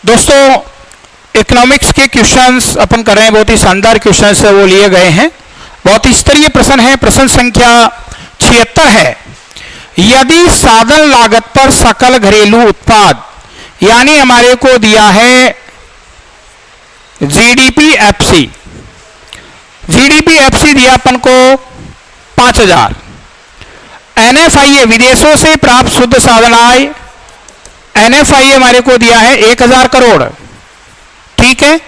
दोस्तों इकोनॉमिक्स के क्वेश्चंस अपन कर रहे हैं, बहुत ही शानदार क्वेश्चंस वो लिए गए हैं, बहुत ही स्तरीय प्रश्न है। प्रश्न संख्या 76 है। यदि साधन लागत पर सकल घरेलू उत्पाद यानी हमारे को दिया है जीडीपी एफसी दिया अपन को 5000। एनएफआईए विदेशों से प्राप्त शुद्ध साधन आय एनएफआईए हमारे को दिया है 1000 करोड़, ठीक है।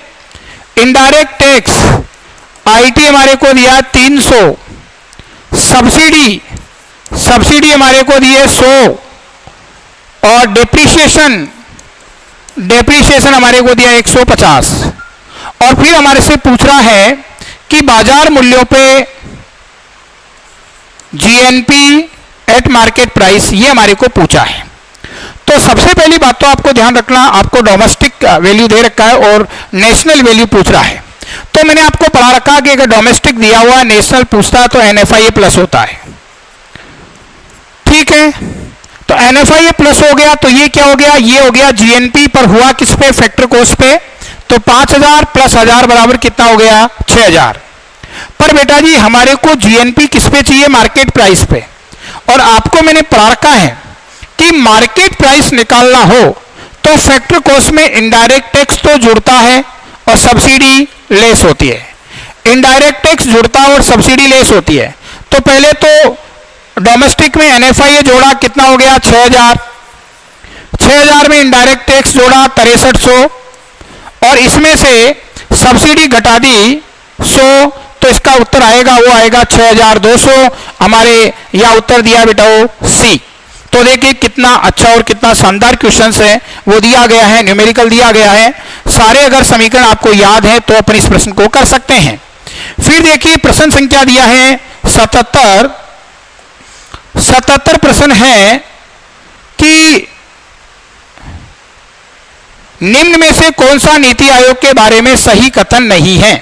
इनडायरेक्ट टैक्स आईटी हमारे को दिया 300। सब्सिडी हमारे को दी है 100 और डेप्रीशिएशन हमारे को दिया 150। और फिर हमारे से पूछ रहा है कि बाजार मूल्यों पे जीएनपी एट मार्केट प्राइस, ये हमारे को पूछा है। तो सबसे पहली बात तो आपको ध्यान रखना, आपको डोमेस्टिक वैल्यू दे रखा है और नेशनल वैल्यू पूछ रहा है। तो मैंने आपको पढ़ा रखा कि अगर डोमेस्टिक दिया हुआ नेशनल पूछता है तो एनएफआईए प्लस होता है, ठीक है। तो एनएफआईए प्लस हो गया तो ये क्या हो गया, ये हो गया जीएनपी पर हुआ किस पे, फैक्टर कॉस्ट पे। तो 5000 प्लस 1000 बराबर कितना हो गया, 6000। पर बेटा जी हमारे को जीएनपी किस पे चाहिए, मार्केट प्राइस पे। और आपको मैंने पढ़ा रखा है कि मार्केट प्राइस निकालना हो तो फैक्टर कॉस्ट में इनडायरेक्ट टैक्स तो जुड़ता है और सब्सिडी लेस होती है। इनडायरेक्ट टैक्स जुड़ता है और सब्सिडी लेस होती है। तो पहले तो डोमेस्टिक में एनएफआईए जोड़ा, कितना हो गया 6000 में इनडायरेक्ट टैक्स जोड़ा 6300 और इसमें से सब्सिडी घटा दी 100, तो इसका उत्तर आएगा वो आएगा 6200। हमारे यह उत्तर दिया बेटा सी। तो देखिए कितना अच्छा और कितना शानदार क्वेश्चन है वो दिया गया है, न्यूमेरिकल दिया गया है। सारे अगर समीकरण आपको याद है तो अपन इस प्रश्न को कर सकते हैं। फिर देखिए प्रश्न संख्या दिया है 77 प्रश्न है कि निम्न में से कौन सा नीति आयोग के बारे में सही कथन नहीं है।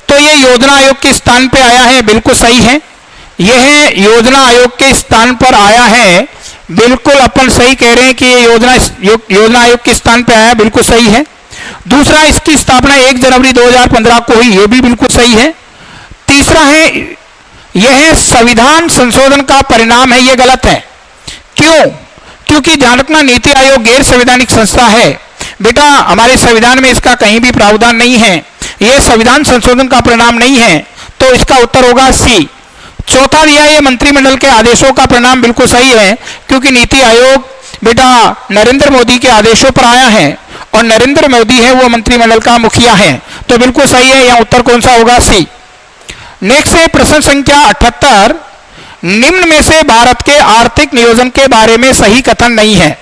तो ये योजना आयोग के स्थान पे आया है, बिल्कुल सही है। यह योजना आयोग के स्थान पर आया है, बिल्कुल अपन सही कह रहे हैं कि ये योजना आयोग के स्थान पे आया, बिल्कुल सही है। दूसरा, इसकी स्थापना 1 जनवरी 2015 को हुई, ये भी बिल्कुल सही है। तीसरा है यह संविधान संशोधन का परिणाम है, ये गलत है। क्यों? क्योंकि ध्यान रखना नीति आयोग गैर संवैधानिक संस्था है बेटा, हमारे संविधान में इसका कहीं भी प्रावधान नहीं है, यह संविधान संशोधन का परिणाम नहीं है। तो इसका उत्तर होगा सी। चौथा दिया ये मंत्रिमंडल के आदेशों का परिणाम, बिल्कुल सही है, क्योंकि नीति आयोग बेटा नरेंद्र मोदी के आदेशों पर आया है और नरेंद्र मोदी है वो मंत्रिमंडल का मुखिया है, तो बिल्कुल सही है। यह उत्तर कौन सा होगा, सी। नेक्स्ट है प्रश्न संख्या 78। निम्न में से भारत के आर्थिक नियोजन के बारे में सही कथन नहीं है।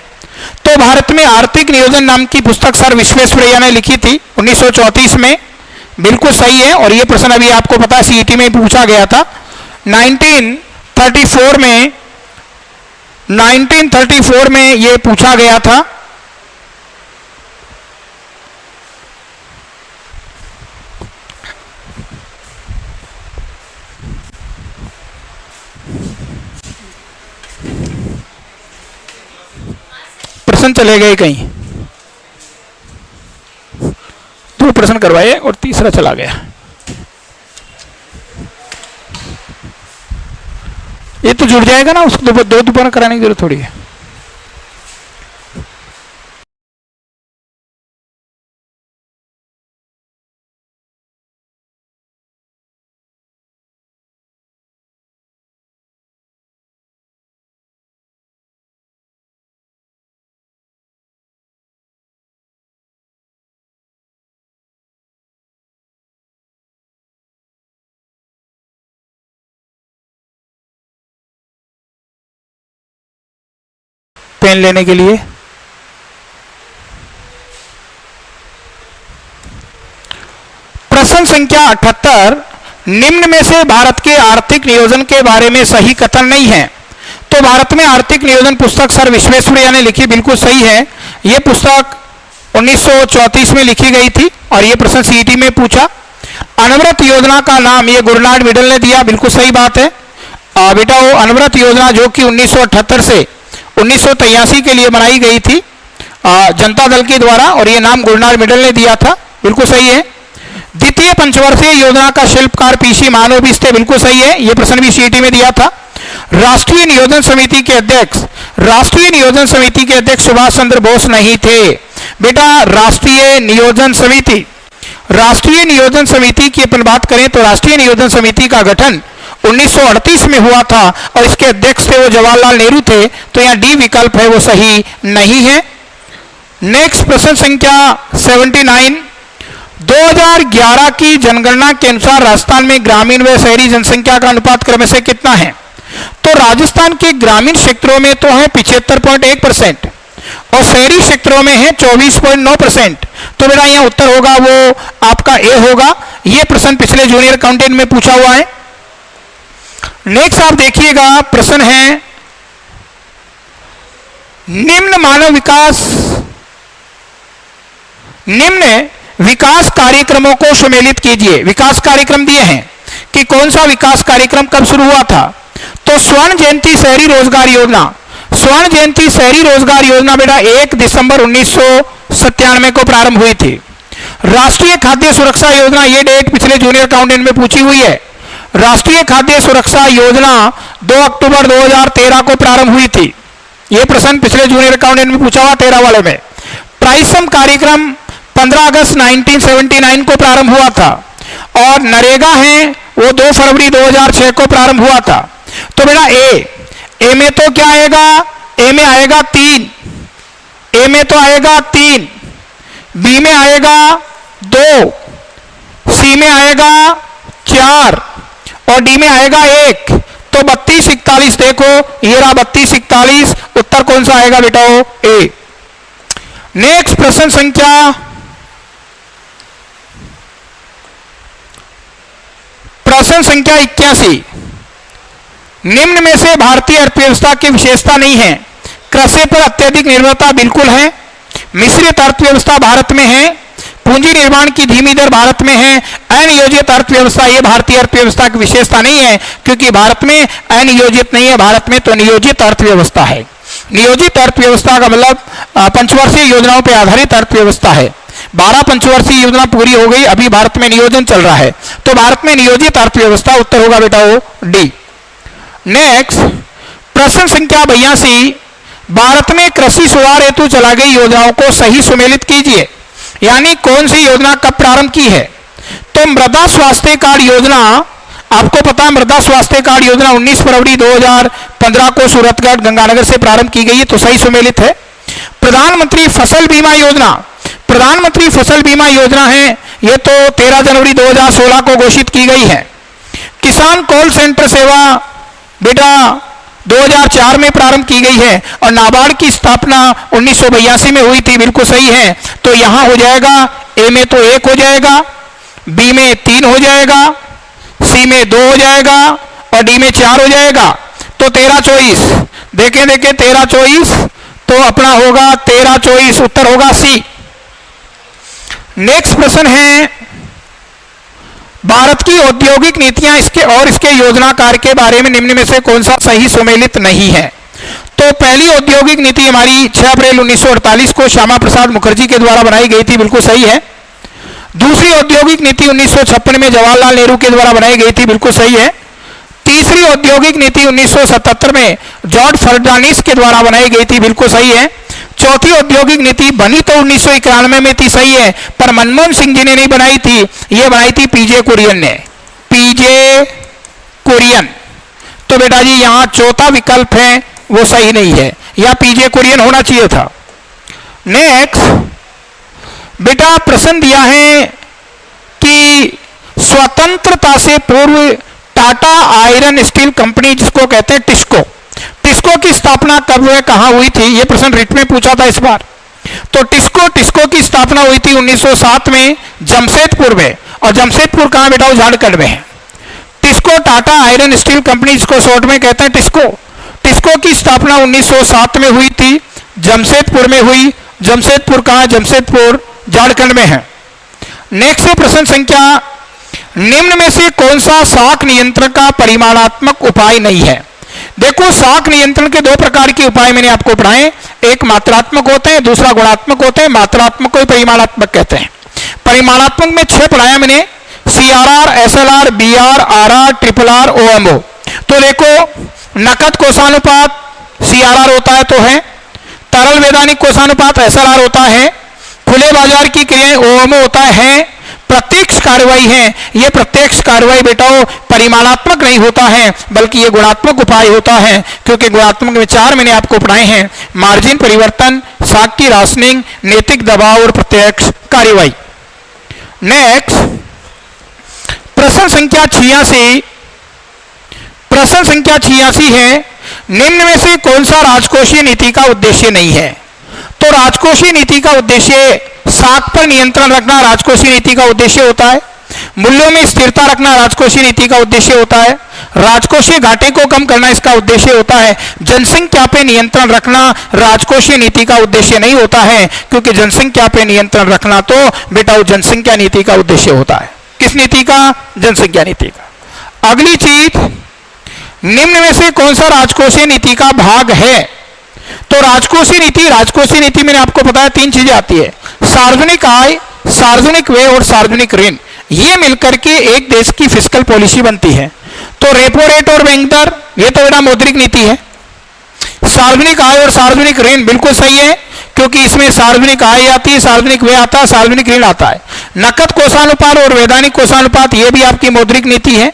तो भारत में आर्थिक नियोजन नाम की पुस्तक सर विश्वेश्वरैया ने लिखी थी 1934 में, बिल्कुल सही है। और यह प्रश्न अभी आपको पता है सीईटी में पूछा गया था 1934 में यह पूछा गया था। प्रश्न चले गए कहीं, 2 प्रश्न करवाए और तीसरा चला गया। ये तो जुड़ जाएगा ना, उसको 2 दोबारा कराने की जरूरत थोड़ी है। पेन लेने के लिए प्रश्न संख्या 78। निम्न में से भारत के आर्थिक नियोजन के बारे में सही कथन नहीं है। तो भारत में आर्थिक नियोजन पुस्तक सर विश्वेश्वरैया ने लिखी, बिल्कुल सही है। यह पुस्तक 1934 में लिखी गई थी और यह प्रश्न सीईटी में पूछा। अनवरत योजना का नाम ये गुरनाड मिडल ने दिया, बिल्कुल सही बात है। बेटा वो अनवरत योजना जो कि 1978 से 1983 के लिए बनाई गई थी जनता दल के द्वारा, और ये नाम गुरनार मिडल ने दिया था, बिल्कुल सही है। द्वितीय पंचवर्षीय योजना का शिल्पकार पीसी मानोबिस थे, बिल्कुल सही है, ये प्रश्न भी सीईटी में दिया था। राष्ट्रीय नियोजन समिति के अध्यक्ष सुभाष चंद्र बोस नहीं थे। बेटा राष्ट्रीय नियोजन समिति की अपन बात करें तो राष्ट्रीय नियोजन समिति का गठन 1938 में हुआ था और इसके अध्यक्ष थे वो जवाहरलाल नेहरू थे, तो यहाँ डी विकल्प है वो सही नहीं है। नेक्स्ट प्रश्न संख्या 79, 2011 की जनगणना के अनुसार राजस्थान में ग्रामीण व शहरी जनसंख्या का अनुपात क्रम से कितना है? तो राजस्थान के ग्रामीण क्षेत्रों में तो है 75.1% और शहरी क्षेत्रों में है 24.9%। तो बेटा यहाँ उत्तर होगा वो आपका ए होगा। ये प्रश्न पिछले जूनियर अकाउंटेंट में पूछा हुआ है। नेक्स्ट आप देखिएगा, प्रश्न है निम्न विकास कार्यक्रमों को सुमेलित कीजिए। विकास कार्यक्रम दिए हैं कि कौन सा विकास कार्यक्रम कब शुरू हुआ था? तो स्वर्ण जयंती शहरी रोजगार योजना बेटा 1 दिसंबर 1997 को प्रारंभ हुई थी। राष्ट्रीय खाद्य सुरक्षा योजना, ये डेट पिछले जूनियर अकाउंटेंट में पूछी हुई है। राष्ट्रीय खाद्य सुरक्षा योजना 2 अक्टूबर 2013 को प्रारंभ हुई थी। यह प्रश्न पिछले जूनियर अकाउंटेंट में पूछा हुआ 13 वाले में। ट्राइसम कार्यक्रम 15 अगस्त 1979 को प्रारंभ हुआ था और नरेगा है वो 2 फरवरी 2006 को प्रारंभ हुआ था। तो बेटा ए में तो क्या आएगा? ए में आएगा 3, बी में आएगा 2, सी में आएगा 4 और डी में आएगा 1। तो 32-41 देखो, ये रहा 32-41, उत्तर कौन सा आएगा बेटा? ए। नेक्स्ट प्रश्न संख्या 81, निम्न में से भारतीय अर्थव्यवस्था की विशेषता नहीं है। कृषि पर अत्यधिक निर्भरता बिल्कुल है। मिश्रित अर्थव्यवस्था भारत में है। पूंजी निर्माण की धीमी दर भारत में है। अनियोजित अर्थव्यवस्था, ये भारतीय अर्थव्यवस्था की विशेषता नहीं है क्योंकि भारत में अनियोजित नहीं है, भारत में तो नियोजित अर्थव्यवस्था है। नियोजित अर्थव्यवस्था का मतलब पंचवर्षीय योजनाओं पर आधारित अर्थव्यवस्था है। 12 पंचवर्षीय योजना पूरी हो गई, अभी भारत में नियोजन चल रहा है, तो भारत में नियोजित अर्थव्यवस्था, उत्तर होगा बेटा वो डी। नेक्स्ट प्रश्न संख्या 82, भारत में कृषि सुधार हेतु चलाई गई योजनाओं को सही सुमेलित कीजिए। यानी कौन सी योजना कब प्रारंभ की है? तो मृदा स्वास्थ्य कार्ड योजना, आपको पता है मृदा स्वास्थ्य कार्ड योजना 19 फरवरी 2015 को सूरतगढ़ गंगानगर से प्रारंभ की गई है, तो सही सुमेलित है। प्रधानमंत्री फसल बीमा योजना है, ये तो 13 जनवरी 2016 को घोषित की गई है। किसान कॉल सेंटर सेवा बेटा 2004 में प्रारंभ की गई है और नाबार्ड की स्थापना 1982 में हुई थी, बिल्कुल सही है। तो यहां हो जाएगा ए में तो 1 हो जाएगा, बी में 3 हो जाएगा, सी में 2 हो जाएगा और डी में 4 हो जाएगा। तो 13-24 देखें 13-24 तो अपना होगा 13-24, उत्तर होगा सी। नेक्स्ट प्रश्न है, भारत की औद्योगिक नीतियां इसके योजनाकार के बारे में निम्न में से कौन सा सही सुमेलित नहीं है? तो पहली औद्योगिक नीति हमारी 6 अप्रैल 1948 को श्यामा प्रसाद मुखर्जी के द्वारा बनाई गई थी, बिल्कुल सही है। दूसरी औद्योगिक नीति 1956 में जवाहरलाल नेहरू के द्वारा बनाई गई थी, बिल्कुल सही है। तीसरी औद्योगिक नीति 1977 में जॉर्ज फर्नांडिस के द्वारा बनाई गई थी, बिल्कुल सही है। चौथी औद्योगिक नीति बनी तो 1991 में थी, सही है, पर मनमोहन सिंह जी ने नहीं बनाई थी, ये बनाई थी पीजे कुरियन ने, पीजे कुरियन। तो बेटा जी यहां चौथा विकल्प है वो सही नहीं है, या पीजे कुरियन होना चाहिए था। नेक्स्ट बेटा प्रश्न दिया है कि स्वतंत्रता से पूर्व टाटा आयरन स्टील कंपनी, जिसको कहते हैं टिस्को की स्थापना कब हुई, कहां हुई थी? यह प्रश्न रिट में पूछा था इस बार। तो टिस्को की स्थापना हुई थी 1907 में जमशेदपुर में, और जमशेदपुर कहां बेटा? झारखंड में है। TISCO Tata iron steel company, जिसको शॉर्ट में कहते हैं टिस्को की स्थापना 1907 में हुई थी, जमशेदपुर में हुई। जमशेदपुर कहां? जमशेदपुर झारखंड में है। नेक्स्ट प्रश्न संख्या, निम्न में से कौन सा शाख नियंत्रण का परिमाणात्मक उपाय नहीं है? देखो, साख नियंत्रण के दो प्रकार के उपाय मैंने आपको पढ़ाए, एक मात्रात्मक होते हैं, दूसरा गुणात्मक होते हैं। मात्रात्मक को परिमाणात्मक कहते हैं। परिमाणात्मक में 6 पढ़ाया मैंने, CRR, SLR, BR, RR, RRR, OMO। तो देखो, नकद कोषानुपात CRR होता है तो है, तरल वैधानिक कोषानुपात SLR होता है, खुले बाजार की क्रियाएं OMO होता है, प्रत्यक्ष कार्रवाई है। ये प्रत्यक्ष कार्रवाई बेटाओ परिमाणात्मक नहीं होता है, बल्कि ये गुणात्मक उपाय होता है, क्योंकि गुणात्मक में 4 मैंने आपको पढ़ाए हैं, मार्जिन परिवर्तन, साख की राशनिंग, नैतिक दबाव और प्रत्यक्ष कार्रवाई। नेक्स्ट, प्रश्न संख्या 86। प्रश्न संख्या 86 है, निम्न में से कौन सा राजकोषीय नीति का उद्देश्य नहीं है? तो राजकोषीय नीति का उद्देश्य साख पर नियंत्रण रखना राजकोषीय नीति का उद्देश्य होता है। मूल्यों में स्थिरता रखना राजकोषीय नीति का उद्देश्य होता है। राजकोषीय घाटे को कम करना इसका उद्देश्य होता है। जनसंख्या पे नियंत्रण रखना राजकोषीय नीति का उद्देश्य नहीं होता है, क्योंकि जनसंख्या पे नियंत्रण रखना तो बेटा जनसंख्या नीति का उद्देश्य होता है। किस नीति का? जनसंख्या नीति का। अगली चीज, निम्न में से कौन सा राजकोषीय नीति का भाग है? तो राजकोषीय नीति मैंने आपको बताया 3 चीजें आती है, सार्वजनिक आय, सार्वजनिक व्यय और सार्वजनिक ऋण। ये मिलकर के एक देश की फिस्कल पॉलिसी बनती है। तो रेपो रेट और बैंक दर, ये तो बेटा मौद्रिक नीति है। सार्वजनिक आय और सार्वजनिक ऋण बिल्कुल सही है, क्योंकि इसमें सार्वजनिक आय आती है, सार्वजनिक व्यय आता है, सार्वजनिक ऋण आता है। नकद कोषानुपात और वैधानिक कोषानुपात, ये भी आपकी मौद्रिक नीति है।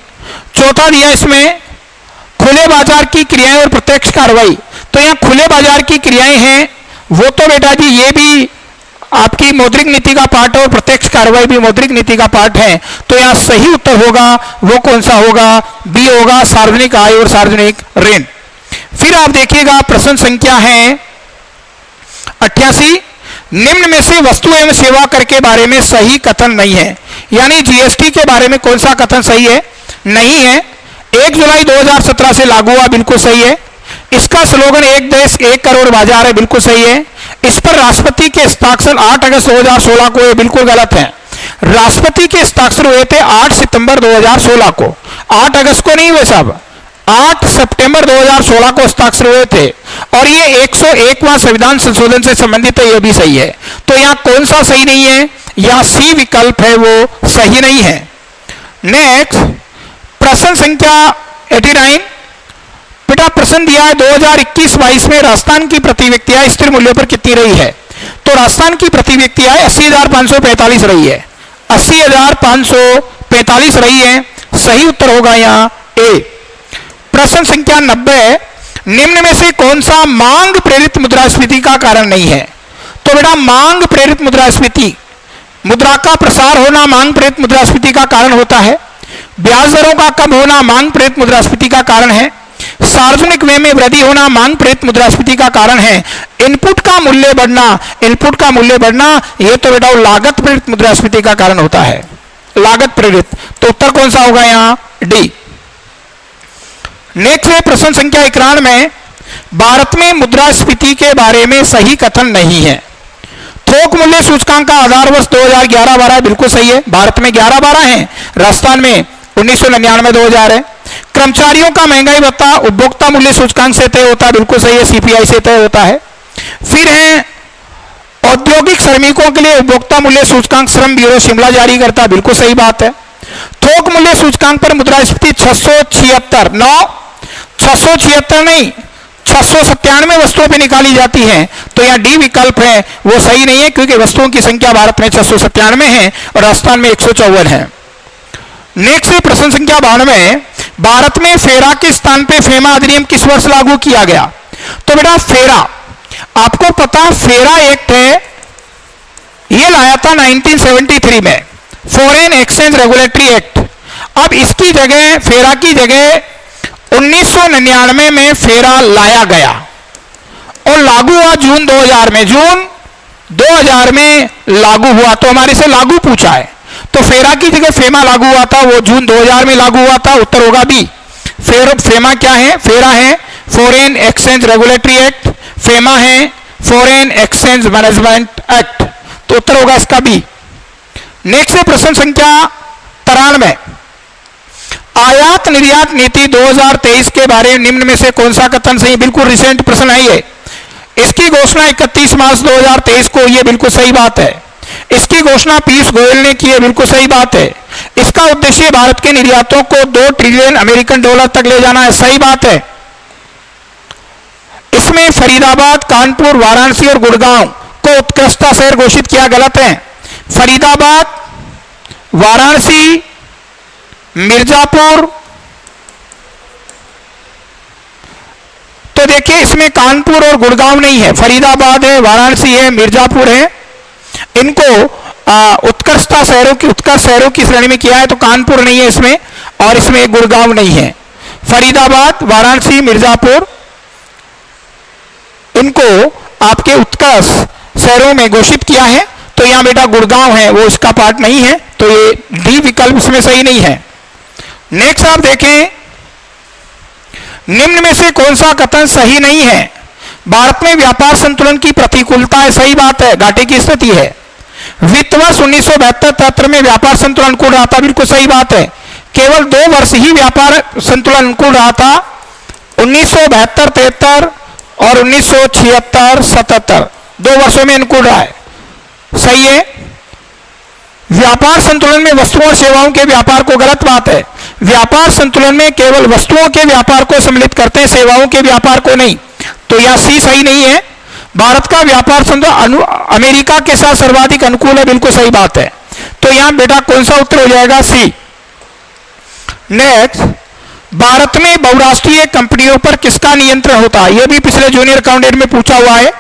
चौथा दिया इसमें खुले बाजार की क्रियाएं और प्रत्यक्ष कार्रवाई। तो यहाँ खुले बाजार की क्रियाएं हैं, वो तो बेटा जी ये भी आपकी मौद्रिक नीति का पार्ट है और प्रत्यक्ष कार्रवाई भी मौद्रिक नीति का पार्ट है। तो यहाँ सही उत्तर होगा वो कौन सा होगा? बी होगा, सार्वजनिक आय और सार्वजनिक ऋण। फिर आप देखिएगा प्रश्न संख्या है 88, निम्न में से वस्तु एवं सेवा कर के बारे में सही कथन नहीं है। यानी जीएसटी के बारे में कौन सा कथन सही है? नहीं है। 1 जुलाई 2017 से लागू हुआ, बिल्कुल सही है। इसका स्लोगन एक देश एक करोड़ बाजार है, बिल्कुल सही है। इस पर राष्ट्रपति के हस्ताक्षर 8 अगस्त 2016 को, ये बिल्कुल गलत है। राष्ट्रपति के हस्ताक्षर हुए थे 8 सितंबर 2016 को, 8 अगस्त को नहीं हुए साहब, 8 सितंबर 2016 को हस्ताक्षर हुए थे। और ये 101वां संविधान संशोधन से संबंधित है, ये भी सही है। तो यहाँ कौन सा सही नहीं है? यहाँ सी विकल्प है वो सही नहीं है। नेक्स्ट, प्रश्न संख्या 89। बेटा प्रश्न दिया है 2021-22 में राजस्थान की प्रति व्यक्ति आय स्थिर मूल्यों पर कितनी रही है? तो राजस्थान की प्रति व्यक्ति आय 80,545 रही है, 80,545 रही है। सही उत्तर होगा यहाँ ए। प्रश्न संख्या 90, निम्न में से कौन सा मांग प्रेरित मुद्रास्फीति का कारण नहीं है? तो बेटा मांग प्रेरित मुद्रास्फीति, मुद्रा का प्रसार होना मांग प्रेरित मुद्रास्फीति का कारण होता है। ब्याज दरों का कम होना मांग प्रेरित मुद्रास्फीति का कारण है। सार्वजनिक व्यय में वृद्धि होना मांग प्रेरित मुद्रास्फीति का कारण है। इनपुट का मूल्य बढ़ना यह तो बेटा लागत प्रेरित मुद्रास्फीति का कारण होता है, लागत प्रेरित। तो उत्तर कौन सा होगा यहाँ? डी। नेक्स्ट है प्रश्न संख्या 91 में, भारत में मुद्रास्फीति के बारे में सही कथन नहीं है। थोक मूल्य सूचकांक का आधार वर्ष 2011-12 बिल्कुल सही है, भारत में 11-12 है, राजस्थान में 1999-2000 है। कर्मचारियों का महंगाई भत्ता उपभोक्ता मूल्य सूचकांक से तय होता है, बिल्कुल सही है, सीपीआई से तय होता है। फिर है औद्योगिक श्रमिकों के लिए उपभोक्ता मूल्य सूचकांक श्रम ब्यूरो शिमला जारी करता है, बिल्कुल सही बात है। थोक मूल्य सूचकांक पर मुद्रास्फीति 676 नहीं 697 वस्तुओं पे निकाली जाती है। तो यहाँ डी विकल्प है वो सही नहीं है, क्योंकि वस्तुओं की संख्या भारत में 697 है और राजस्थान में 154 है। नेक्स्ट है प्रश्न संख्या 92, भारत में फेरा के स्थान पे फेमा अधिनियम किस वर्ष लागू किया गया? तो बेटा फेरा, आपको पता फेरा एक्ट है, ये लाया था 1973 में, फॉरेन एक्सचेंज रेगुलेटरी एक्ट। अब इसकी जगह, फेरा की जगह 1999 में फेरा लाया गया और लागू हुआ जून 2000 में, जून 2000 में लागू हुआ। तो हमारे से लागू पूछा है, तो फेरा की जगह फेमा लागू हुआ था, वो जून 2000 में लागू हुआ था, उत्तर होगा बी। फेमा क्या है? फेरा है foreign exchange regulatory act, FEMA है फॉरेन एक्सचेंज मैनेजमेंट एक्ट, तो उत्तर होगा इसका बी। नेक्स्ट है प्रश्न संख्या 93, आयात निर्यात नीति 2023 के बारे में निम्न में से कौन सा कथन सही? बिल्कुल रिसेंट प्रश्न है ये। इसकी घोषणा 31 मार्च 2023 को, ये बिल्कुल सही बात है। इसकी घोषणा पीयूष गोयल ने की है, बिल्कुल सही बात है। इसका उद्देश्य भारत के निर्यातों को 2 ट्रिलियन अमेरिकन डॉलर तक ले जाना है, सही बात है। इसमें फरीदाबाद, कानपुर, वाराणसी और गुड़गांव को उत्कृष्टता शहर घोषित किया, गलत है। फरीदाबाद, वाराणसी, मिर्जापुर, तो देखिए इसमें कानपुर और गुड़गांव नहीं है, फरीदाबाद है, वाराणसी है, मिर्जापुर है। इनको उत्कृष्टता शहरों की, उत्कृष्ट शहरों की श्रेणी में किया है, तो कानपुर नहीं है इसमें, और इसमें गुड़गांव नहीं है। फरीदाबाद, वाराणसी, मिर्जापुर, इनको आपके उत्कृष्ट शहरों में घोषित किया है। तो यहां बेटा गुड़गांव है, वो इसका पार्ट नहीं है, तो ये डी विकल्प इसमें सही नहीं है। नेक्स्ट आप देखें, निम्न में से कौन सा कथन सही नहीं है? भारत में व्यापार संतुलन की प्रतिकूलता है, सही बात है, घाटे की स्थिति है। वित्त वर्ष 1972-73 में व्यापार संतुलन अनुकूल रहा था, बिल्कुल सही बात है। केवल 2 वर्ष ही व्यापार संतुलन अनुकूल रहा था, 1972-73 और 1976-77, 2 वर्षों में अनुकूल रहा है, सही है। व्यापार संतुलन में वस्तुओं और सेवाओं के व्यापार को, गलत बात है। व्यापार संतुलन में केवल वस्तुओं के व्यापार को सम्मिलित करते हैं, सेवाओं के व्यापार को नहीं, तो यह सी सही नहीं है। भारत का व्यापार संतुलन अमेरिका के साथ सर्वाधिक अनुकूल है, बिल्कुल सही बात है। तो यहां बेटा कौन सा उत्तर हो जाएगा? सी। नेक्स्ट, भारत में बहुराष्ट्रीय कंपनियों पर किसका नियंत्रण होता है? यह भी पिछले जूनियर अकाउंटेंट में पूछा हुआ है।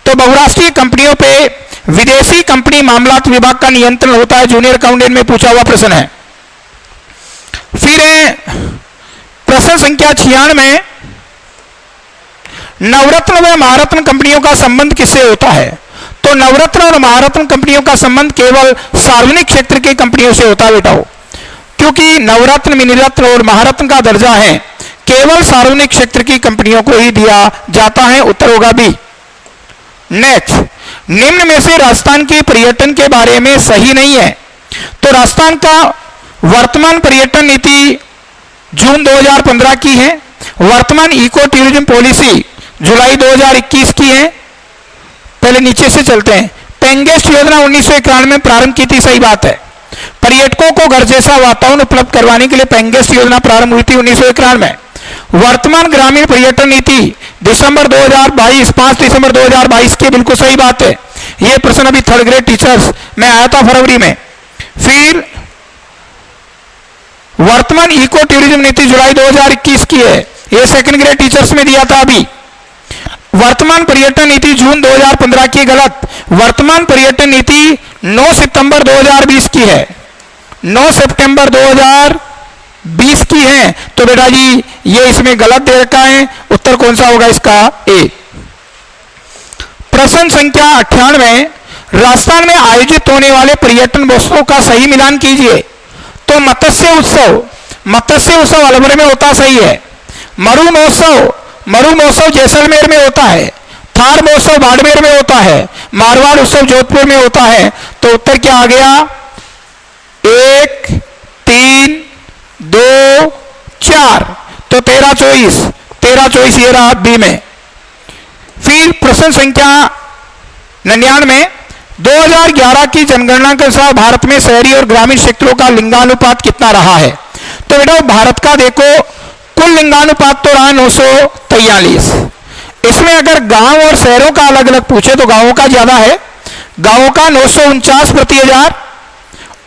तो बहुराष्ट्रीय कंपनियों पे विदेशी कंपनी मामलात विभाग का नियंत्रण होता है, जूनियर अकाउंटेंट में पूछा हुआ प्रश्न है। फिर है प्रश्न संख्या 96, नवरत्न व महारत्न कंपनियों का संबंध किससे होता है? तो नवरत्न और महारत्न कंपनियों का संबंध केवल सार्वजनिक क्षेत्र की कंपनियों से होता है बेटा, क्योंकि नवरत्न, मिनीरत्न और महारत्न का दर्जा है केवल सार्वजनिक क्षेत्र की कंपनियों को ही दिया जाता है, उत्तर होगा बी। नेक्स्ट, निम्न में से राजस्थान के पर्यटन के बारे में सही नहीं है। तो राजस्थान का वर्तमान पर्यटन नीति जून 2015 की है, वर्तमान इको टूरिज्म पॉलिसी जुलाई 2021 की है। पहले नीचे से चलते हैं। पेंगेस्ट योजना 1991 में प्रारंभ की थी, सही बात है। पर्यटकों को घर जैसा वातावरण उपलब्ध करवाने के लिए पेंगेस्ट योजना प्रारंभ हुई थी 1991 में। वर्तमान ग्रामीण पर्यटन नीति दिसंबर 2022, 5 दिसंबर 2022 की, बिल्कुल सही बात है। यह प्रश्न अभी 3rd ग्रेड टीचर्स में आया था फरवरी में। फिर वर्तमान इको टूरिज्म नीति जुलाई 2021 की है, यह 2nd ग्रेड टीचर्स में दिया था अभी। वर्तमान पर्यटन नीति जून 2015 की, गलत। वर्तमान पर्यटन नीति 9 सितंबर 2020 की है, 9 सितंबर 2020 की है। तो बेटा जी ये इसमें गलत दे रखा है, उत्तर कौन सा होगा इसका? ए। प्रश्न संख्या 98, राजस्थान में आयोजित होने वाले पर्यटन महोत्सव का सही मिलान कीजिए। तो मत्स्य उत्सव अलवर में होता, सही है। मरु महोत्सव जैसलमेर में होता है। थार महोत्सव बाड़मेर में होता है। मारवाड़ उत्सव जोधपुर में होता है। तो उत्तर क्या आ गया? 1, 3, 2, 4, तो 13 24 ये रहा बी में। फिर प्रश्न संख्या 99, 2011 की जनगणना के अनुसार भारत में शहरी और ग्रामीण क्षेत्रों का लिंगानुपात कितना रहा है? तो बेटा भारत का देखो कुल लिंगानुपात तो रहा 943। इसमें अगर गांव और शहरों का अलग अलग पूछे तो गांवों का ज्यादा है, गांवों का 949 प्रति हजार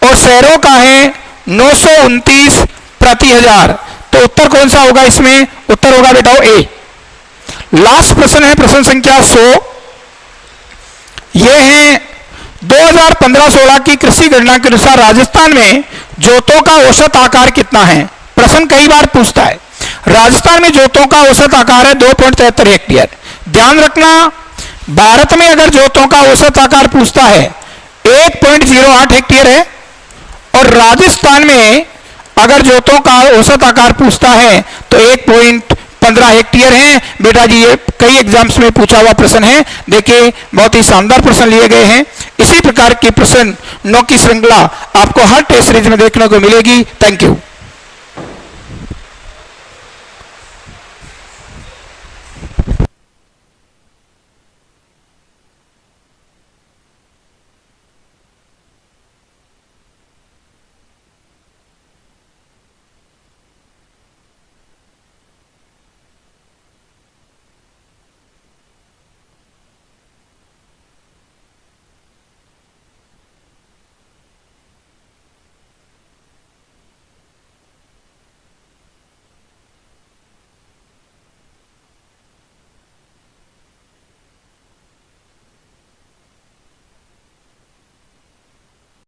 और शहरों का है 929 प्रति हजार। तो उत्तर कौन सा होगा इसमें? उत्तर होगा बेटा ए। लास्ट प्रश्न है प्रश्न संख्या 100। यह है 2015-16 की कृषि गणना के अनुसार राजस्थान में जोतों का औसत आकार कितना है? प्रश्न कई बार पूछता है। राजस्थान में जोतों का औसत आकार है 2.73 हेक्टेयर। ध्यान रखना, भारत में अगर जोतों का औसत आकार पूछता है 1.08 हेक्टेयर है, और राजस्थान में अगर जोतों का औसत आकार पूछता है तो 1.15 हेक्टेयर है। बेटा जी ये कई एग्जाम्स में पूछा हुआ प्रश्न है। देखिए बहुत ही शानदार प्रश्न लिए गए हैं। इसी प्रकार के प्रश्न 9 की श्रृंखला आपको हर टेस्ट सीरीज में देखने को मिलेगी। Thank you.